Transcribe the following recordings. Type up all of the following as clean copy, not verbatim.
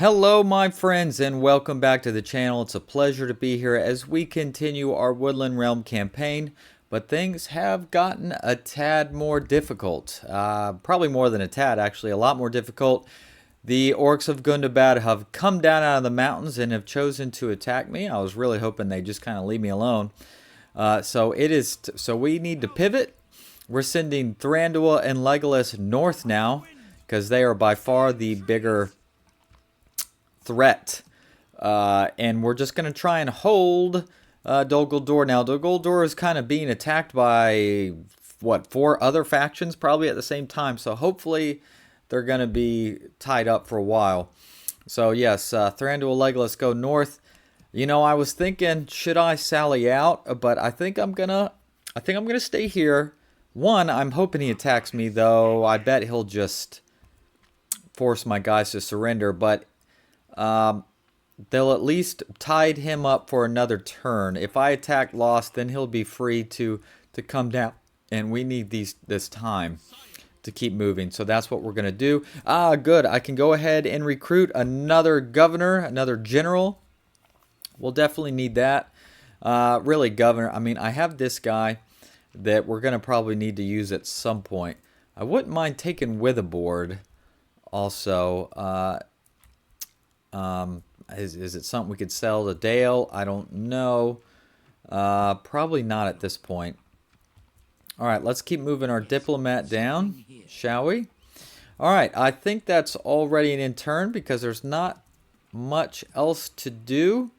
Hello my friends and welcome back to the channel. It's a pleasure to be here as we continue our Woodland Realm campaign, but things have gotten a tad more difficult. Probably more than a tad, actually, a lot more difficult. The orcs of Gundabad have come down out of the mountains and have chosen to attack me. I was really hoping they'd just kind of leave me alone. So we need to pivot. We're sending Thranduil and Legolas north now because they are by far the bigger threat, and we're just going to try and hold Dol Guldur. Now, Dol Guldur is kind of being attacked by, what, 4 other factions probably at the same time, so hopefully they're going to be tied up for a while. So, yes, Thranduil, Legolas go north. You know, I was thinking, should I sally out? But I think I'm gonna stay here. One, I'm hoping he attacks me, though I bet he'll just force my guys to surrender, but they'll at least tide him up for another turn. If I attack Lost, then he'll be free to come down, and we need this time to keep moving. So that's what we're going to do. Good. I can go ahead and recruit another governor, another general. We'll definitely need that. Really, governor. I mean, I have this guy that we're going to probably need to use at some point. I wouldn't mind taking with aboard also. Is it something we could sell to Dale? I don't know. Probably not at this point. All right, let's keep moving our diplomat down, shall we? All right, I think that's already an in turn because there's not much else to do.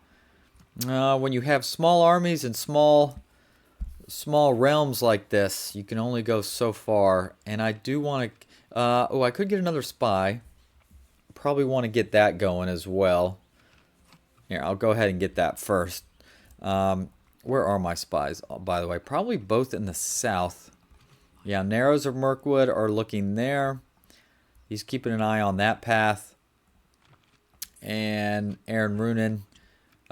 When you have small armies and small realms like this, you can only go so far. And I do want to... I could get another spy. Probably want to get that going as well. Here, I'll go ahead and get that first. Where are my spies, by the way? Probably both in the south. Yeah, Narrows of Mirkwood are looking there. He's keeping an eye on that path. And Aaron Runin.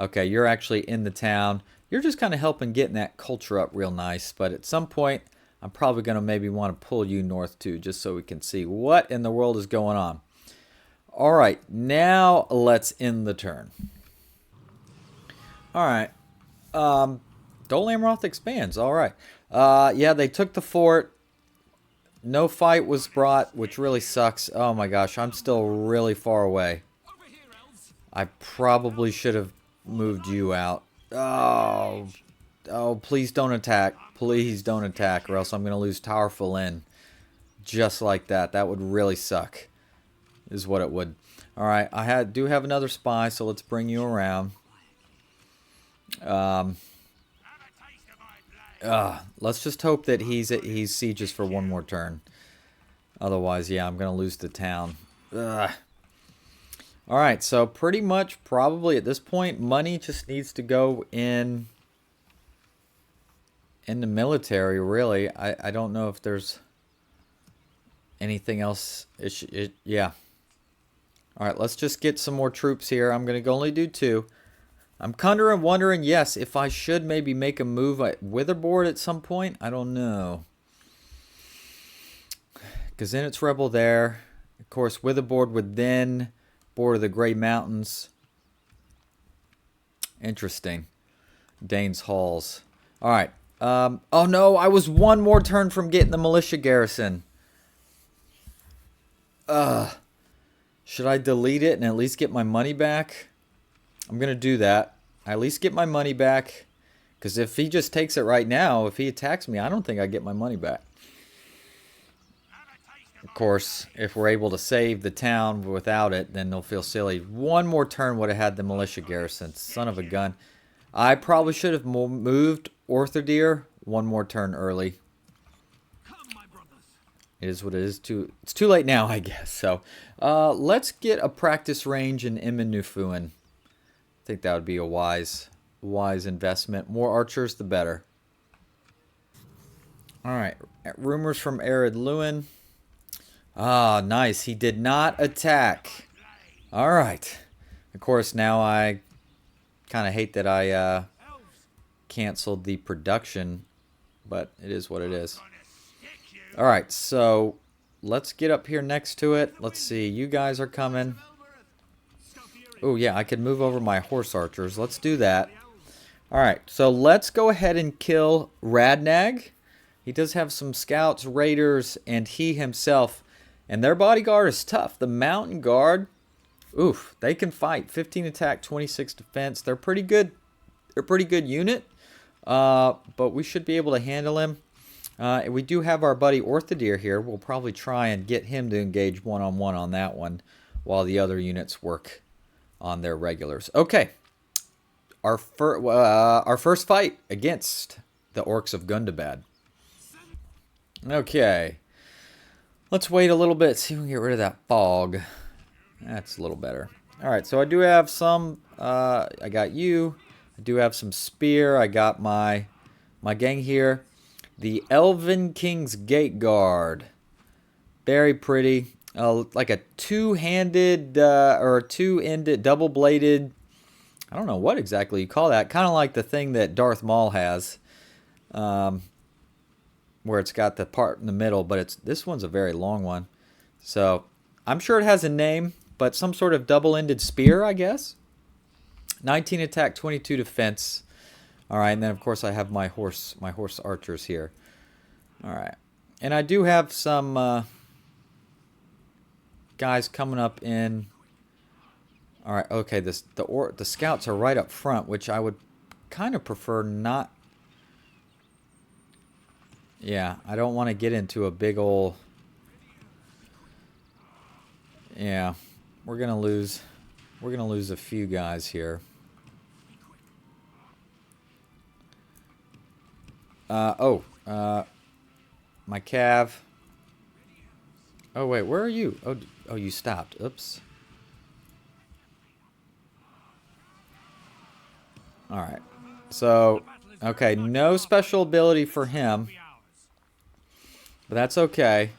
Okay, you're actually in the town. You're just kind of helping getting that culture up real nice. But at some point, I'm probably going to maybe want to pull you north too, just so we can see what in the world is going on. All right, now let's end the turn. All right. Dol Amroth expands. All right. Yeah, they took the fort. No fight was brought, which really sucks. Oh my gosh, I'm still really far away. I probably should have moved you out. Oh, please don't attack. Please don't attack, or else I'm going to lose Towerful Inn. Just like that. That would really suck. Is what it would. All right, I do have another spy, so let's bring you around. Let's just hope that he's sieges for one more turn. Otherwise, yeah, I'm gonna lose the town. Ugh. All right, so pretty much, probably at this point, money just needs to go in the military. Really, I don't know if there's anything else. Yeah. All right, let's just get some more troops here. I'm going to only do 2. I'm kind of wondering, yes, if I should maybe make a move at Witherboard at some point. I don't know. Because then it's Rebel there. Of course, Witherboard would then border the Grey Mountains. Interesting. Dane's Halls. All right. Oh, no, I was one more turn from getting the militia garrison. Should I delete it and at least get my money back? I'm going to do that. I at least get my money back. Because if he just takes it right now, if he attacks me, I don't think I get my money back. Of course, if we're able to save the town without it, then they'll feel silly. One more turn would have had the militia garrison. Son of a gun. I probably should have moved Orthodir one more turn early. It is what it is. It's too late now, I guess. So, let's get a practice range in Nufuin. I think that would be a wise investment. More archers, the better. All right. Rumors from Arid Luin. Ah, nice. He did not attack. All right. Of course, now I kind of hate that I canceled the production, but it is what it is. Alright, so let's get up here next to it. Let's see, you guys are coming. Oh, yeah, I could move over my horse archers. Let's do that. Alright, so let's go ahead and kill Radnag. He does have some scouts, raiders, and he himself. And their bodyguard is tough. The mountain guard, oof, they can fight. 15 attack, 26 defense. They're pretty good. They're a pretty good unit. But we should be able to handle him. We do have our buddy Orthodeer here. We'll probably try and get him to engage one-on-one on that one while the other units work on their regulars. Okay. Our first fight against the Orcs of Gundabad. Okay. Let's wait a little bit, see if we can get rid of that fog. That's a little better. Alright, so I do have some, I got you. I do have some spear. I got my gang here. The Elven King's Gate Guard. Very pretty. Like a two-handed, or two-ended, double-bladed, I don't know what exactly you call that. Kind of like the thing that Darth Maul has. Where it's got the part in the middle, but this one's a very long one. So, I'm sure it has a name, but some sort of double-ended spear, I guess. 19 attack, 22 defense. Alright, and then of course I have my horse archers here. Alright. And I do have some guys coming up in. Alright, okay, the scouts are right up front, which I would kind of prefer not. Yeah, I don't want to get into a big ol'. Yeah, we're gonna lose a few guys here. My cav. Oh wait, where are you? Oh, you stopped. Oops. Alright. So, okay, no special ability for him. But that's okay.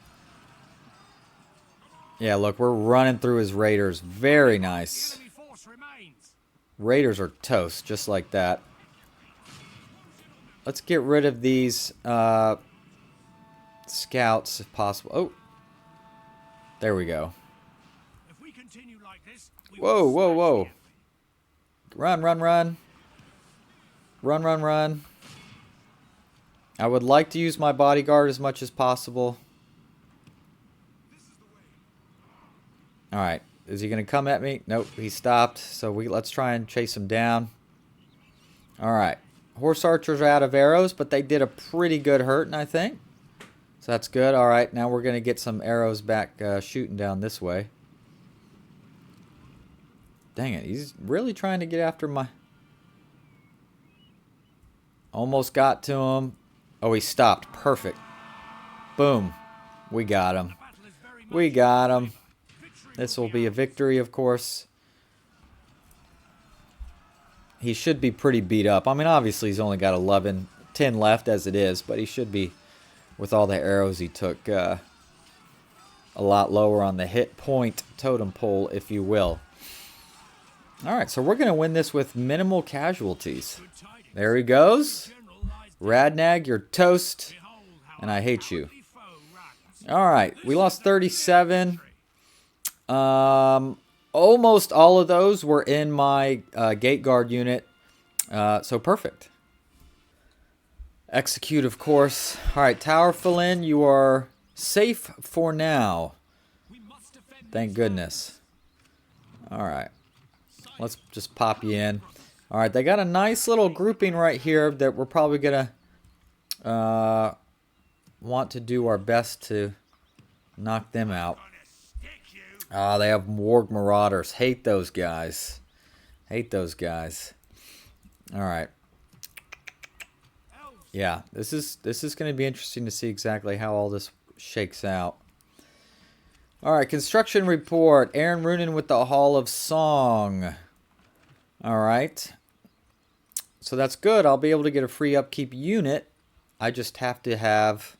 Yeah, look, we're running through his raiders. Very nice. Raiders are toast, just like that. Let's get rid of these scouts if possible. Oh. There we go. Whoa, whoa, whoa. Run, run, run. Run, run, run. I would like to use my bodyguard as much as possible. Alright. Is he going to come at me? Nope, he stopped. So let's try and chase him down. Alright. Horse archers are out of arrows, but they did a pretty good hurting, I think. So that's good. Alright, now we're going to get some arrows back shooting down this way. Dang it, he's really trying to get after my... Almost got to him. Oh, he stopped. Perfect. Boom. We got him. We got him. This will be a victory, of course. He should be pretty beat up. I mean, obviously he's only got 10 left as it is, but he should be, with all the arrows he took, a lot lower on the hit point totem pole, if you will. Alright, so we're going to win this with minimal casualties. There he goes. Radnag, you're toast. And I hate you. Alright, we lost 37. Almost all of those were in my gate guard unit. So perfect. Execute, of course. Alright, Tower Falin, you are safe for now. Thank goodness. Alright. Let's just pop you in. Alright, they got a nice little grouping right here that we're probably going to want to do our best to knock them out. They have Warg Marauders. Hate those guys. Hate those guys. Alright. Yeah, this is going to be interesting to see exactly how all this shakes out. Alright, construction report. Aaron Runin with the Hall of Song. Alright. So that's good. I'll be able to get a free upkeep unit. I just have to have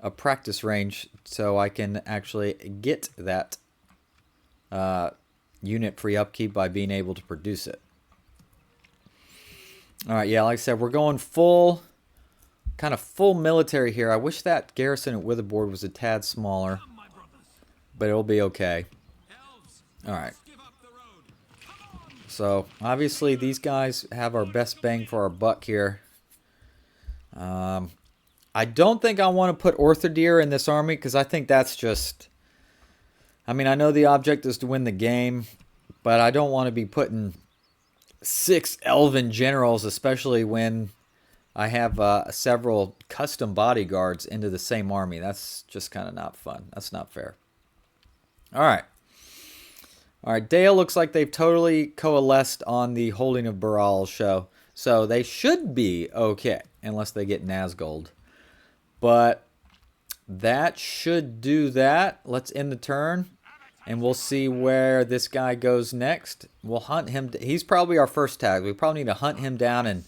a practice range so I can actually get that unit free upkeep by being able to produce it. Alright, yeah, like I said, we're going kind of full military here. I wish that garrison at Witherboard was a tad smaller, but it'll be okay. Alright. So, obviously, these guys have our best bang for our buck here. I don't think I want to put Orthodeer in this army, because I think that's just... I mean, I know the object is to win the game, but I don't want to be putting 6 Elven generals, especially when I have several custom bodyguards into the same army. That's just kind of not fun. That's not fair. All right. All right, Dale looks like they've totally coalesced on the Holding of Baral show. So they should be okay, unless they get Nazguld. But that should do that. Let's end the turn, and we'll see where this guy goes next. We'll hunt him. He's probably our first tag. We probably need to hunt him down and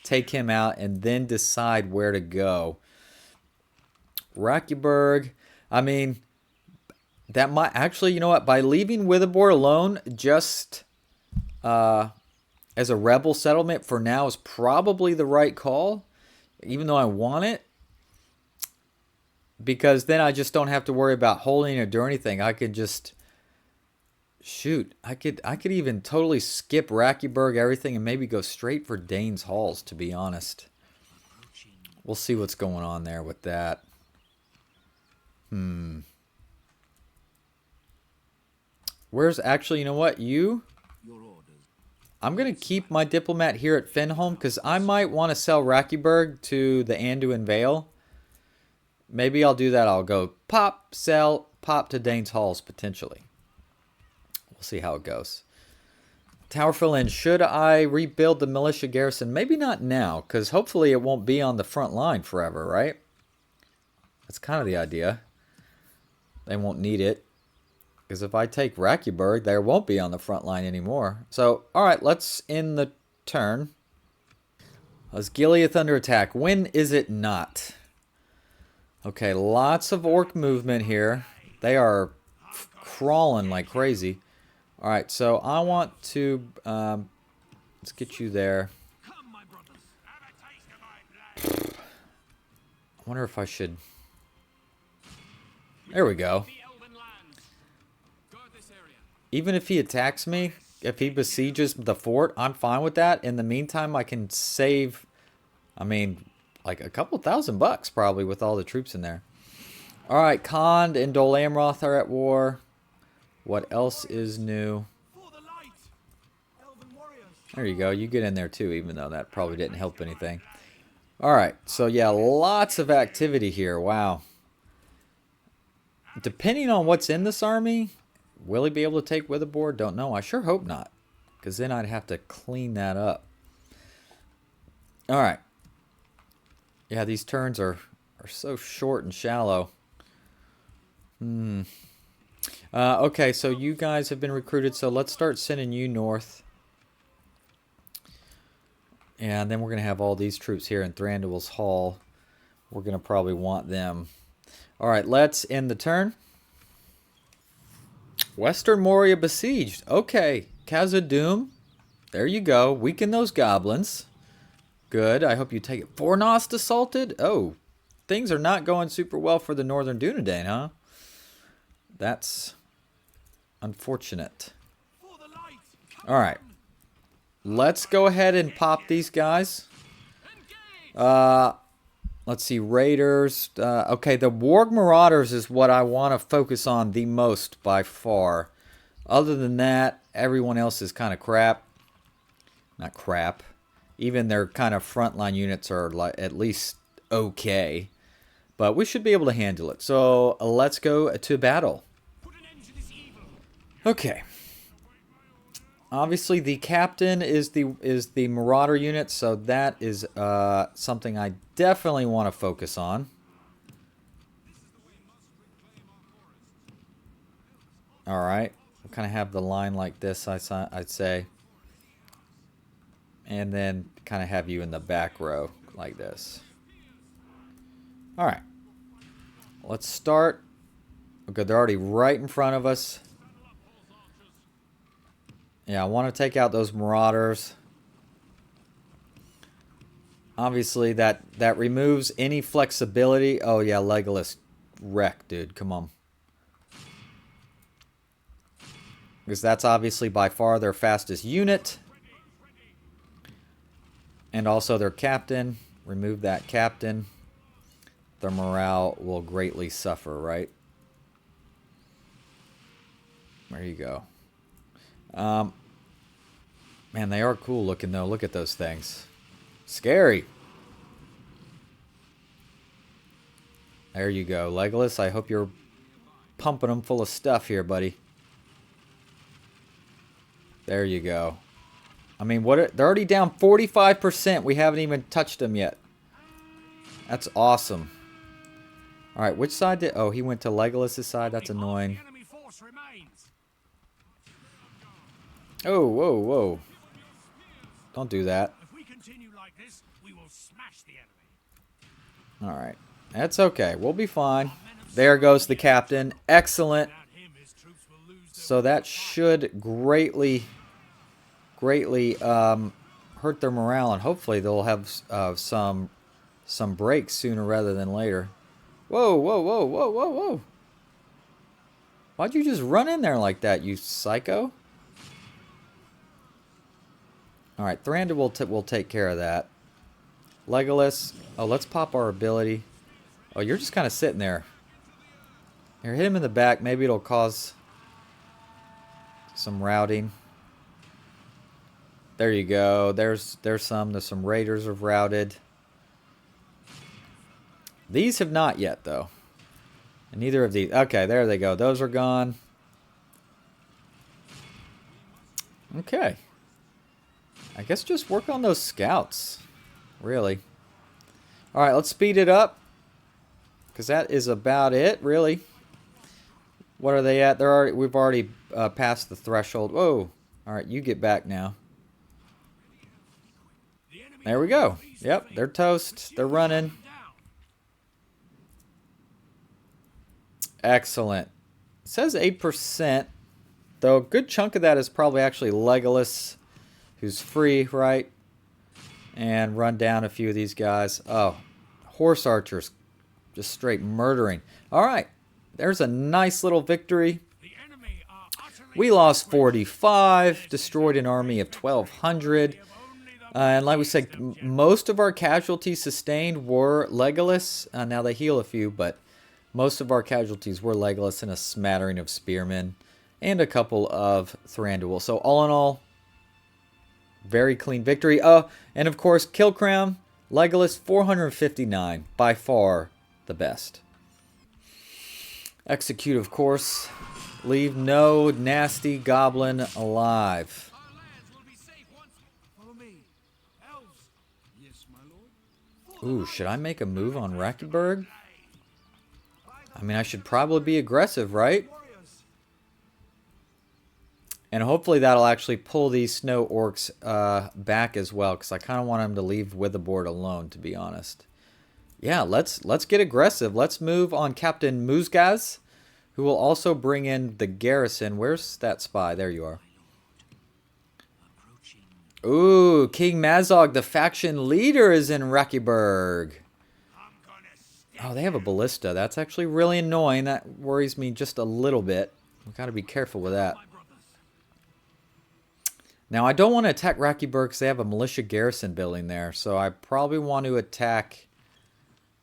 take him out, and then decide where to go. Rakyberg, I mean... That might actually, you know what? By leaving Witherboard alone, just as a rebel settlement for now, is probably the right call, even though I want it, because then I just don't have to worry about holding or do anything. I could just shoot. I could even totally skip Rakyberg, everything, and maybe go straight for Dáin's Halls. To be honest, we'll see what's going on there with that. Where's actually, you know what? I'm going to keep my diplomat here at Fenholm, because I might want to sell Rakyberg to the Anduin Vale. Maybe I'll do that. I'll go pop, sell, pop to Dáin's Halls, potentially. We'll see how it goes. Towerful Inn. Should I rebuild the militia garrison? Maybe not now, because hopefully it won't be on the front line forever, right? That's kind of the idea. They won't need it. Because if I take Rakyberg, there won't be on the front line anymore. So, alright, let's end the turn. Is Gileath under attack? When is it not? Okay, lots of orc movement here. They are crawling like crazy. Alright, so I want to... let's get you there. I wonder if I should... There we go. Even if he attacks me, if he besieges the fort, I'm fine with that. In the meantime, I can save, I mean, like a couple $1,000 probably with all the troops in there. Alright, Khand and Dol Amroth are at war. What else is new? There you go. You get in there too, even though that probably didn't help anything. Alright, so yeah, lots of activity here. Wow. Depending on what's in this army... Will he be able to take Witherboard? Don't know. I sure hope not. Because then I'd have to clean that up. Alright. Yeah, these turns are so short and shallow. Okay, so you guys have been recruited. So let's start sending you north. And then we're going to have all these troops here in Thranduil's Hall. We're going to probably want them. Alright, let's end the turn. Western Moria besieged. Okay. Khazad-dûm. There you go. Weaken those goblins. Good. I hope you take it. Fornost assaulted? Oh. Things are not going super well for the Northern Dunedain, huh? That's unfortunate. Alright. Let's go ahead and pop these guys. Let's see, Raiders. Okay, the Warg Marauders is what I want to focus on the most by far. Other than that, everyone else is kind of crap. Not crap. Even their kind of frontline units are like at least okay. But we should be able to handle it. So let's go to battle. Okay. Obviously, the captain is the Marauder unit, so that is something I definitely want to focus on. All right, we'll kind of have the line like this, I'd say, and then kind of have you in the back row like this. All right, let's start. Okay, they're already right in front of us. Yeah, I want to take out those Marauders. Obviously, that removes any flexibility. Oh, yeah, Legolas wreck, dude. Come on. because that's obviously by far their fastest unit. And also their captain. Remove that captain. Their morale will greatly suffer, right? There you go. Man, they are cool looking, though. Look at those things. Scary. There you go. Legolas, I hope you're pumping them full of stuff here, buddy. There you go. I mean, they're already down 45%. We haven't even touched them yet. That's awesome. All right, which side did... Oh, he went to Legolas' side. That's annoying. Oh, whoa, whoa. Don't do that. All right. That's okay. We'll be fine. There goes the captain. Excellent. So that should greatly hurt their morale, and hopefully they'll have some breaks sooner rather than later. Whoa, whoa, whoa, whoa, whoa, whoa. Why'd you just run in there like that, you psycho? Alright, Thranduil will take care of that. Legolas. Oh, let's pop our ability. Oh, you're just kind of sitting there. Here, hit him in the back. Maybe it'll cause some routing. There you go. There's some raiders have routed. These have not yet, though. And neither of these. Okay, there they go. Those are gone. Okay. I guess just work on those scouts. Really. Alright, let's speed it up. Because that is about it, really. What are they at? We've already passed the threshold. Whoa. Alright, you get back now. There we go. Yep, they're toast. They're running. Excellent. It says 8%. Though a good chunk of that is probably actually Legolas, who's free, right? And run down a few of these guys. Oh, horse archers. Just straight murdering. Alright. There's a nice little victory. We lost 45. Destroyed an army of 1,200. And like we said, most of our casualties sustained were Legolas. Now they heal a few, but most of our casualties were Legolas and a smattering of spearmen. And a couple of Thranduil. So all in all, very clean victory. And of course, kill crown, Legolas 459. By far the best. Execute, of course. Leave no nasty goblin alive. Ooh, should I make a move on Rakyberg? I mean, I should probably be aggressive, right? And hopefully that'll actually pull these snow orcs back as well, because I kind of want them to leave Witherboard alone, to be honest. Yeah, let's get aggressive. Let's move on Captain Musgaz, who will also bring in the garrison. Where's that spy? There you are. Ooh, King Mazog, the faction leader, is in Rakyberg. Oh, they have a ballista. That's actually really annoying. That worries me just a little bit. We've got to be careful with that. Now, I don't want to attack Rakyberg because they have a militia garrison building there. So I probably want to attack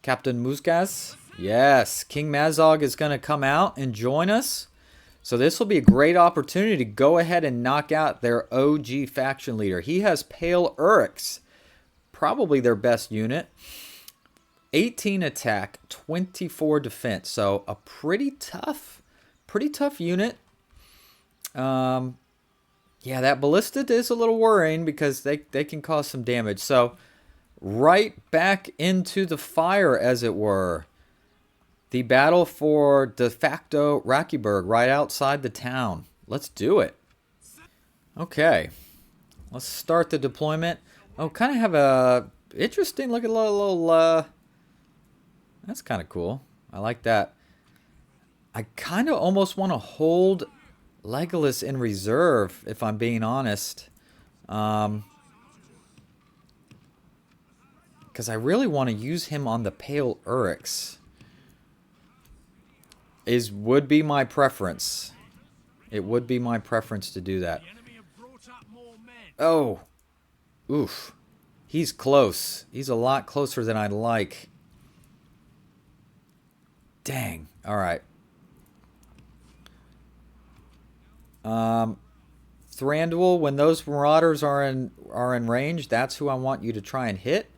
Captain Musgaz. Yes, King Mazog is going to come out and join us. So this will be a great opportunity to go ahead and knock out their OG faction leader. He has Pale Uryx, probably their best unit. 18 attack, 24 defense. So a pretty tough unit. Yeah, that ballista is a little worrying because they can cause some damage. So right back into the fire, as it were. The battle for de facto Rakyberg right outside the town. Let's do it. Okay. Let's start the deployment. Oh, kind of have a interesting look at little that's kind of cool. I like that. I kind of almost want to hold Legolas in reserve, if I'm being honest. Because I really want to use him on the Pale Uryx. Would be my preference. It would be my preference to do that. Oh. Oof. He's close. He's a lot closer than I'd like. Dang. Alright. Thranduil, when those marauders are in range, that's who I want you to try and hit.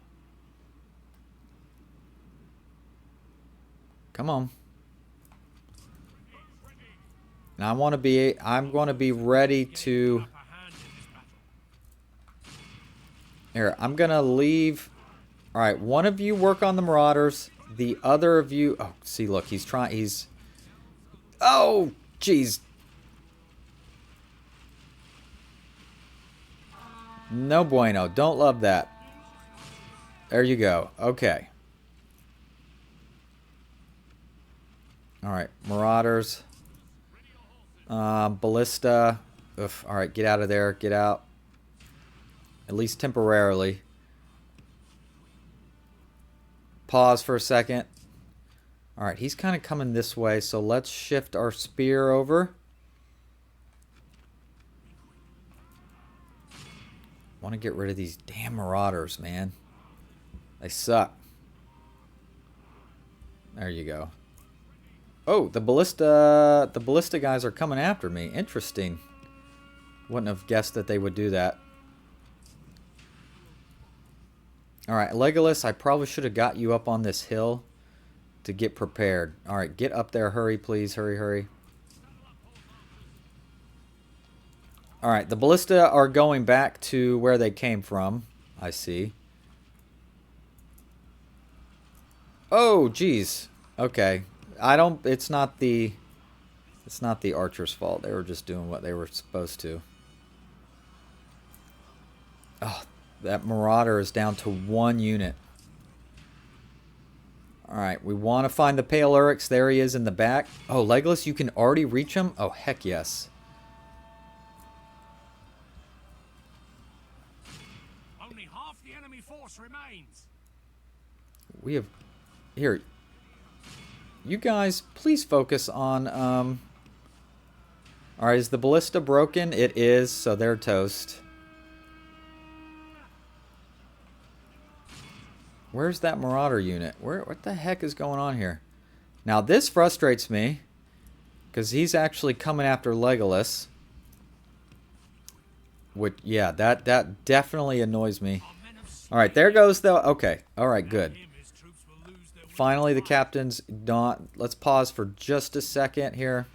Come on. And I'm going to be ready to... Here, I'm going to leave... Alright, one of you work on the marauders. The other of you... Oh, see, look, he's trying... He's... Oh, jeez. No bueno. Don't love that. There you go. Okay. Alright, marauders. Ballista. Oof. Alright, get out of there. Get out. At least temporarily. Pause for a second. Alright, he's kind of coming this way, so let's shift our spear over. Want to get rid of these damn marauders, man. They suck. There you go. Oh, the ballista guys are coming after me. Interesting. Wouldn't have guessed that they would do that. Alright, Legolas, I probably should have got you up on this hill to get prepared. Alright, get up there. Hurry, please. Hurry, hurry. Alright, the ballista are going back to where they came from. I see. Oh, jeez. Okay. It's not the archer's fault. They were just doing what they were supposed to. Oh, that marauder is down to 1 unit. Alright, we want to find the Pale Uryx. There he is in the back. Oh, Legolas, you can already reach him? Oh, heck yes. Only half the enemy force remains. We have... Here. You guys, please focus on... Alright, is the ballista broken? It is, so they're toast. Where's that marauder unit? What the heck is going on here? Now this frustrates me, because he's actually coming after Legolas. Which, yeah, that definitely annoys me. Alright, there goes the... Okay, alright, good. Finally, the captain's not... Let's pause for just a second here.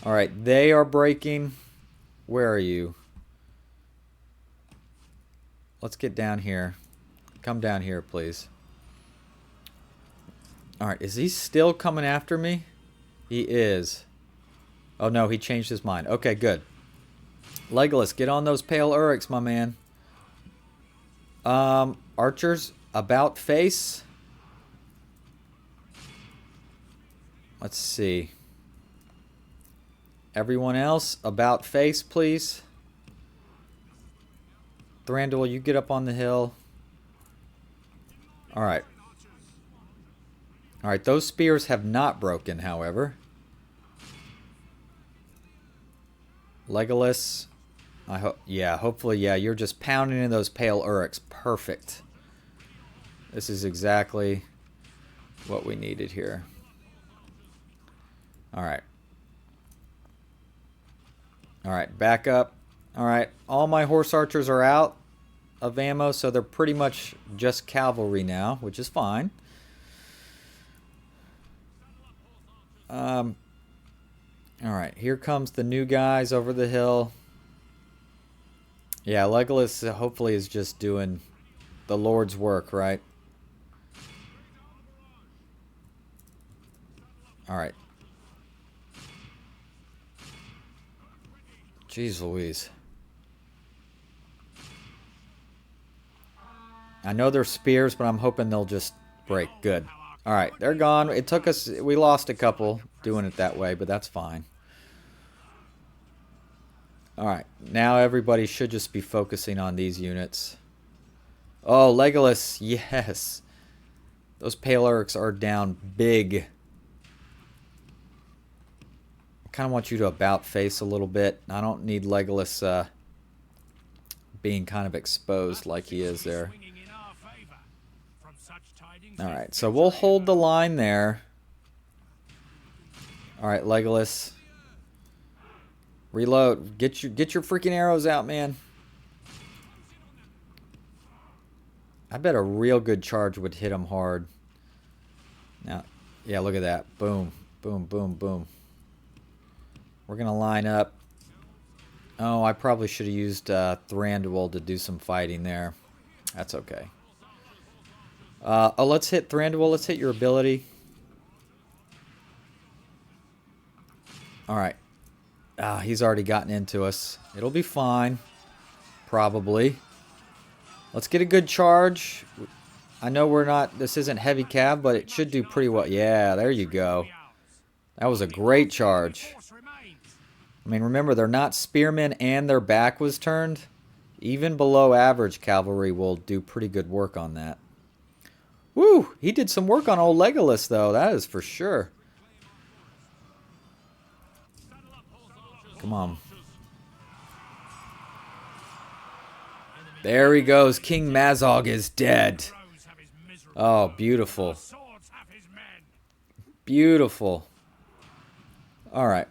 Alright, they are breaking. Where are you? Let's get down here. Come down here, please. Alright, is he still coming after me? He is. Oh no, he changed his mind. Okay, good. Legolas, get on those Pale Uryx, my man. Archers, about face. Let's see. Everyone else, about face, please. Thranduil, you get up on the hill. Alright. Alright, those spears have not broken, however. Legolas. I hope, yeah, hopefully, yeah, you're just pounding in those Pale Uryx. Perfect. This is exactly what we needed here. Alright. Alright, back up. Alright, all my horse archers are out of ammo, so they're pretty much just cavalry now, which is fine. Alright, here comes the new guys over the hill. Yeah, Legolas hopefully is just doing the Lord's work, right? Alright. Jeez Louise. I know they're spears, but I'm hoping they'll just break. Good. Alright, they're gone. It took us... We lost a couple doing it that way, but that's fine. Alright, now everybody should just be focusing on these units. Oh, Legolas, yes. Those Pale Uryx are down big. kind of want you to about face a little bit. I don't need Legolas being kind of exposed like he is there. Alright, so we'll hold the line there. Alright, Legolas. Reload. Get your freaking arrows out, man. I bet a real good charge would hit him hard. Now, yeah, look at that. Boom. Boom, boom, boom. We're going to line up. Oh, I probably should have used Thranduil to do some fighting there. That's okay. Oh, let's hit Thranduil. Let's hit your ability. Alright. He's already gotten into us. It'll be fine. Probably. Let's get a good charge. I know we're not... This isn't heavy cab, but it should do pretty well. Yeah, there you go. That was a great charge. I mean, remember, they're not spearmen and their back was turned. Even below average cavalry will do pretty good work on that. Woo! He did some work on old Legolas, though. That is for sure. Come on. There he goes. King Mazog is dead. Oh, beautiful. Beautiful. Alright.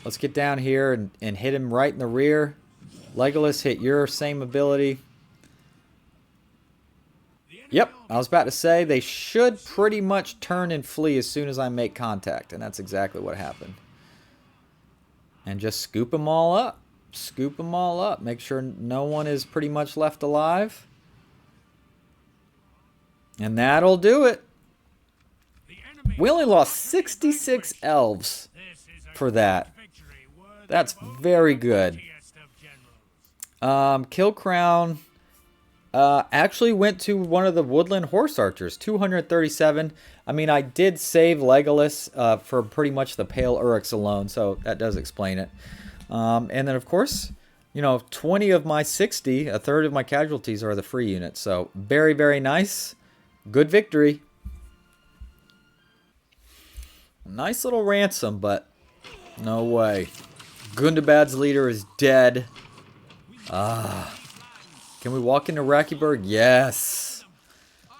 Let's get down here and hit him right in the rear. Legolas, hit your same ability. Yep, I was about to say, they should pretty much turn and flee as soon as I make contact. And that's exactly what happened. And just scoop them all up. Scoop them all up. Make sure no one is pretty much left alive. And that'll do it. We only lost 66 elves for that. That's very good. Kill Crown actually went to one of the Woodland Horse Archers. 237. I mean, I did save Legolas for pretty much the Pale Uruks alone, so that does explain it. And then, of course, you know, 20 of my 60, a third of my casualties are the free units. So, very, very nice. Good victory. Nice little ransom, but no way. Gundabad's leader is dead. Can we walk into Rakyberg? Yes.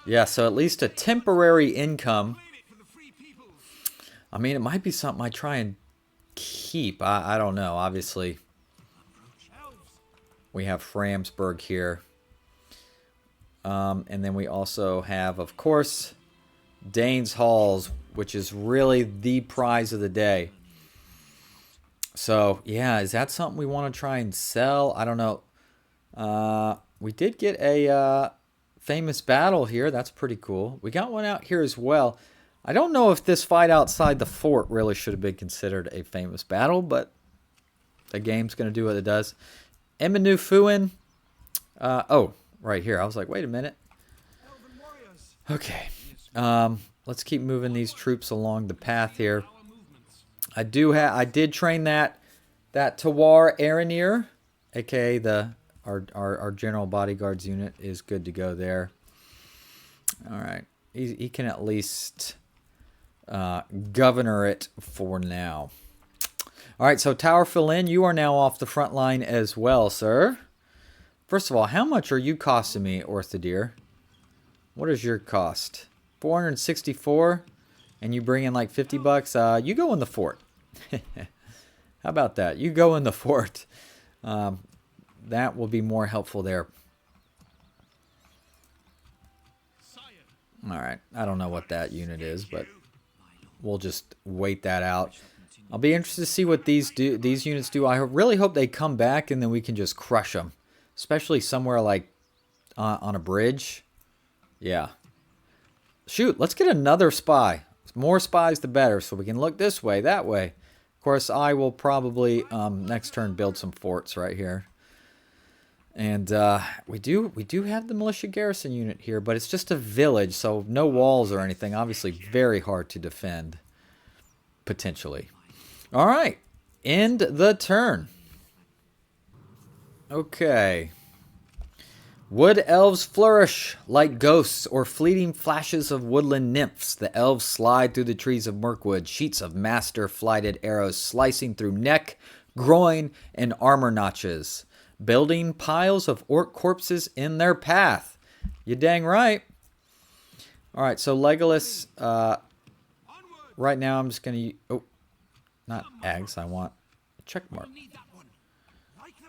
Yeah, so at least a temporary income. I mean, it might be something I try and keep. I don't know. Obviously, we have Framsburg here. And then we also have, of course, Dane's Halls, which is really the prize of the day. So, yeah, is that something we want to try and sell? I don't know. We did get a famous battle here. That's pretty cool. We got one out here as well. I don't know if this fight outside the fort really should have been considered a famous battle, but the game's going to do what it does. Eminu Fuin. Oh, right here. I was like, wait a minute. Okay. Let's keep moving these troops along the path here. I did train that Tawar Aranir, aka our general bodyguards unit is good to go there. All right, he can at least governor it for now. All right, so Tower Philin, you are now off the front line as well, sir. First of all, how much are you costing me, Orthodeer? What is your cost? 464, and you bring in like 50 bucks. You go in the fort. How about that? You go in the fort. That will be more helpful there. All right. I don't know what that unit is, but we'll just wait that out. I'll be interested to see what these units do. I really hope they come back and then we can just crush them, especially somewhere like on a bridge. Yeah. Shoot, let's get another spy. More spies the better, so we can look this way, that way. Of course, I will probably next turn build some forts right here. And we do have the militia garrison unit here, but it's just a village, so no walls or anything. Obviously, very hard to defend, potentially. All right, end the turn. Okay. Wood elves flourish like ghosts or fleeting flashes of woodland nymphs. The elves slide through the trees of Mirkwood, sheets of master-flighted arrows slicing through neck, groin, and armor notches, building piles of orc corpses in their path. You dang right. All right, so Legolas, right now I'm just going to... Oh, not eggs, I want a check mark.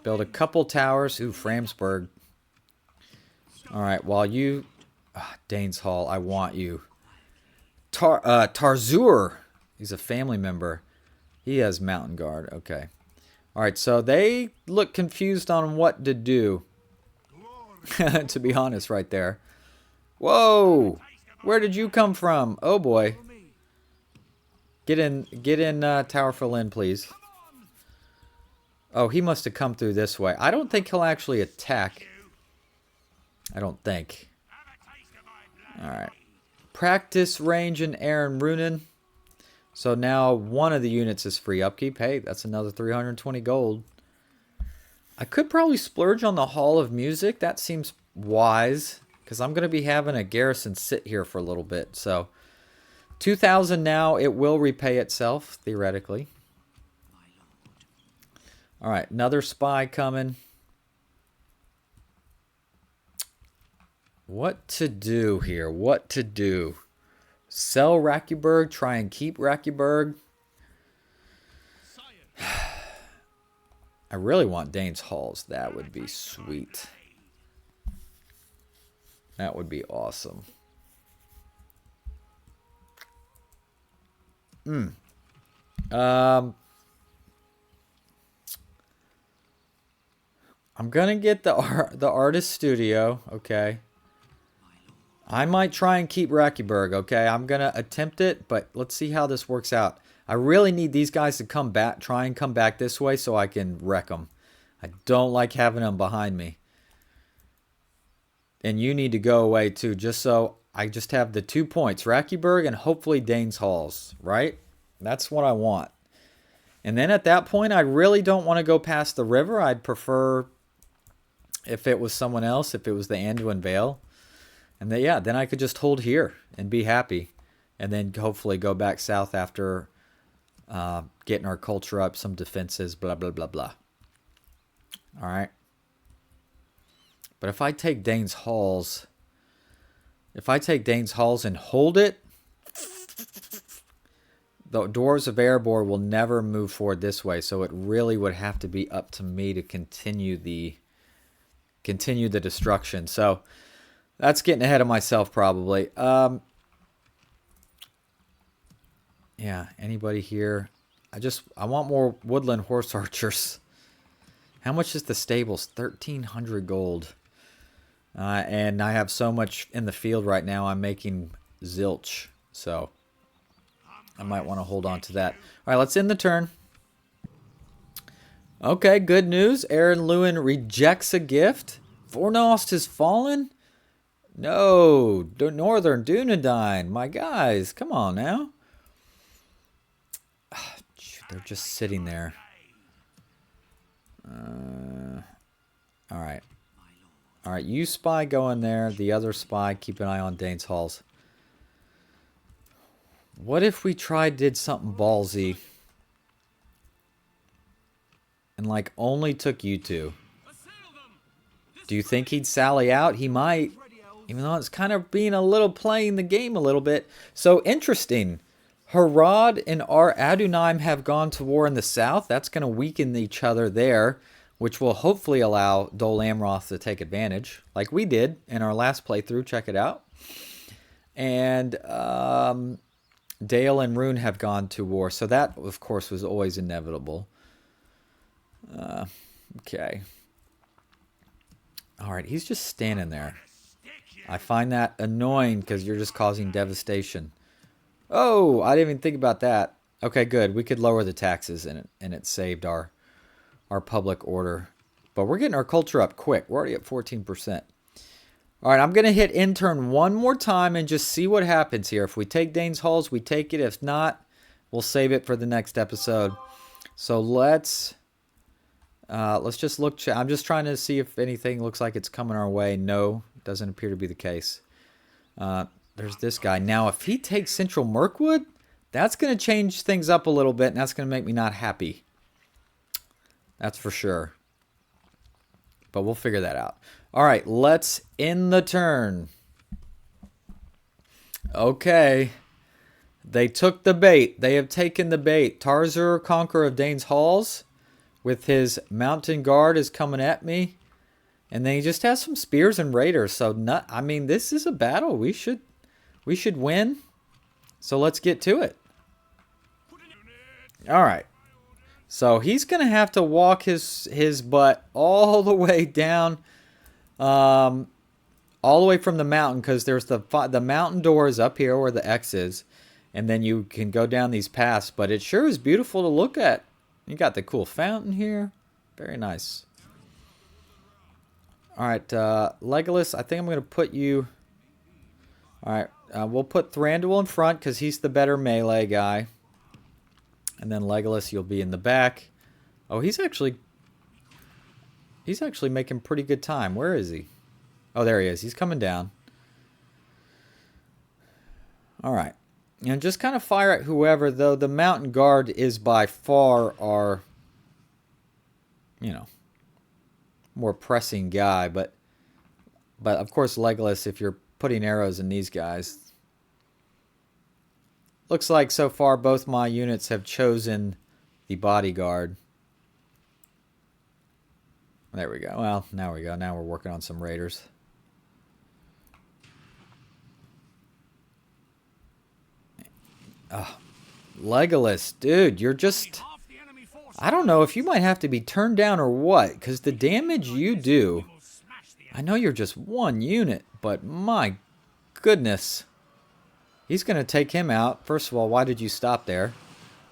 Build a couple towers. Ooh, Framsburg. All right, while you... Dane's Hall, I want you. Tarzur. He's a family member. He has Mountain Guard. Okay. All right, so they look confused on what to do. To be honest, right there. Whoa! Where did you come from? Oh, boy. Get in Tower for Lynn, please. Oh, he must have come through this way. I don't think he'll actually attack. I don't think. Alright. Practice range in Aaron Runen. So now one of the units is free upkeep. Hey, that's another 320 gold. I could probably splurge on the Hall of Music. That seems wise. Because I'm going to be having a garrison sit here for a little bit. So 2,000 now. It will repay itself, theoretically. Alright, another spy coming. What to do here? What to do? Sell Rakyberg, try and keep Rakyberg. I really want Dane's Halls. That would be sweet. That would be awesome. I'm gonna get the artist studio, okay. I might try and keep Rakyberg, okay? I'm going to attempt it, but let's see how this works out. I really need these guys to come back, try and come back this way so I can wreck them. I don't like having them behind me. And you need to go away too, just so I just have the 2 points. Rakyberg and hopefully Dane's Halls, right? That's what I want. And then at that point, I really don't want to go past the river. I'd prefer if it was someone else, if it was the Anduin Vale. And then, yeah, then I could just hold here and be happy. And then hopefully go back south after getting our culture up, some defenses, blah, blah, blah, blah. All right. But if I take Dane's Halls, and hold it, the Dwarves of Erebor will never move forward this way. So it really would have to be up to me to continue the destruction. So that's getting ahead of myself, probably. Yeah, anybody here? I want more woodland horse archers. How much is the stables? 1,300 gold. And I have so much in the field right now, I'm making zilch. So I might want to hold on to that. All right, let's end the turn. Okay, good news. Aaron Lewin rejects a gift. Fornost has fallen? No, Northern Dunedain, my guys, come on now. They're just sitting there. All right. All right, you spy go in there. The other spy, keep an eye on Dane's Halls. What if we did something ballsy and like only took you two? Do you think he'd sally out? He might. Even though it's kind of playing the game a little bit. So interesting. Harad and Adunaim have gone to war in the south. That's going to weaken each other there, which will hopefully allow Dol Amroth to take advantage, like we did in our last playthrough. Check it out. And Dale and Rune have gone to war. So that, of course, was always inevitable. Okay. All right, he's just standing there. I find that annoying because you're just causing devastation. Oh, I didn't even think about that. Okay, good. We could lower the taxes and it saved our public order. But we're getting our culture up quick. We're already at 14%. All right, I'm going to hit intern one more time and just see what happens here. If we take Dane's Halls, we take it. If not, we'll save it for the next episode. So let's Let's just look. I'm just trying to see if anything looks like it's coming our way. No, doesn't appear to be the case. There's this guy. Now, if he takes Central Mirkwood, that's going to change things up a little bit, and that's going to make me not happy. That's for sure. But we'll figure that out. All right, let's end the turn. Okay. They took the bait. They have taken the bait. Tarzur, Conqueror of Dáin's Halls, with his mountain guard, is coming at me. And then he just has some spears and raiders. So, I mean, this is a battle. We should win. So let's get to it. All right. So he's going to have to walk his butt all the way down, all the way from the mountain, because there's the mountain door is up here where the X is, and then you can go down these paths. But it sure is beautiful to look at. You got the cool fountain here. Very nice. All right, Legolas, I think I'm going to put you... All right, we'll put Thranduil in front because he's the better melee guy. And then Legolas, you'll be in the back. Oh, he's actually making pretty good time. Where is he? Oh, there he is. He's coming down. All right. And just kind of fire at whoever, though the mountain guard is by far our, more pressing guy. But of course, Legolas, if you're putting arrows in these guys... Looks like so far both my units have chosen the bodyguard. There we go. Well, now we go. Now we're working on some raiders. Oh, Legolas, dude, you're just... I don't know if you might have to be turned down or what, because the damage you do... I know you're just one unit, but my goodness... He's going to take him out. First of all, why did you stop there?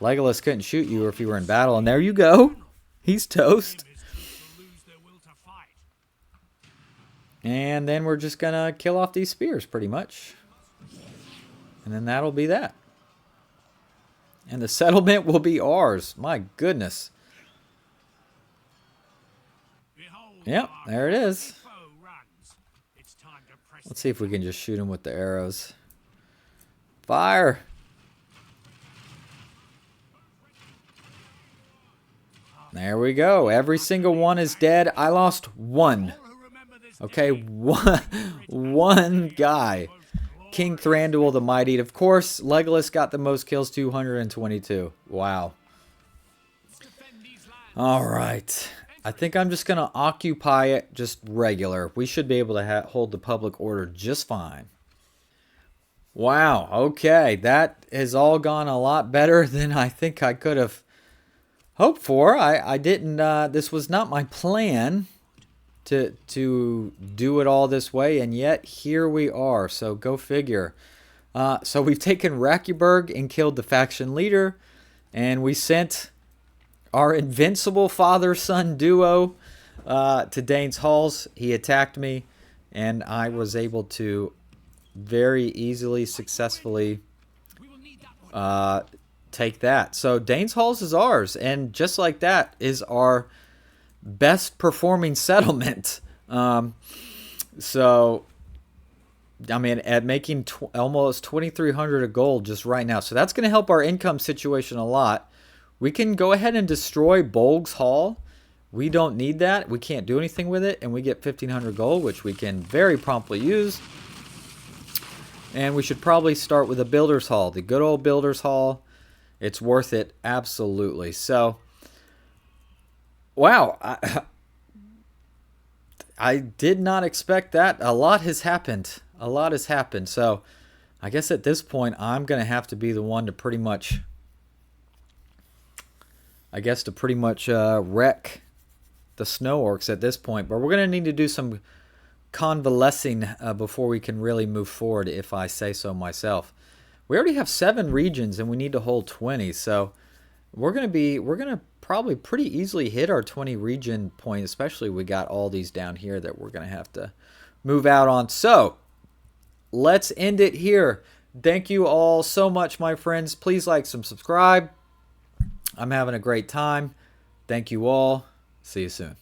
Legolas couldn't shoot you if you were in battle. And there you go. He's toast. And then we're just going to kill off these spears pretty much. And then that'll be that. And the settlement will be ours. My goodness. Yep, there it is. Let's see if we can just shoot him with the arrows. Fire! There we go. Every single one is dead. I lost one. Okay, one guy. King Thranduil the Mighty. Of course, Legolas got the most kills, 222. Wow. Alright. I think I'm just going to occupy it just regular. We should be able to hold the public order just fine. Wow, okay, that has all gone a lot better than I think I could have hoped for. I didn't, this was not my plan to do it all this way, and yet here we are, so go figure. So we've taken Rakyberg and killed the faction leader, and we sent our invincible father-son duo to Dáin's Halls. He attacked me, and I was able to very easily, successfully take that. So Dáin's Halls is ours, and just like that is our best performing settlement. So I mean, at making almost 2,300 of gold just right now. So that's going to help our income situation a lot. We can go ahead and destroy Bolg's Hall. We don't need that. We can't do anything with it, and we get 1,500 gold, which we can very promptly use. And we should probably start with a Builder's Hall, the good old Builder's Hall. It's worth it, absolutely. So, wow, I did not expect that. A lot has happened. A lot has happened. So, I guess at this point, I'm going to have to be the one to pretty much, wreck the snow orcs at this point. But we're going to need to do some convalescing before we can really move forward, if I say so myself. We already have 7 regions and we need to hold 20, so we're gonna probably pretty easily hit our 20 region point, especially we got all these down here that we're gonna have to move out on. So let's end it here. Thank you all so much, my friends. Please like, subscribe. I'm having a great time. Thank you all. See you soon.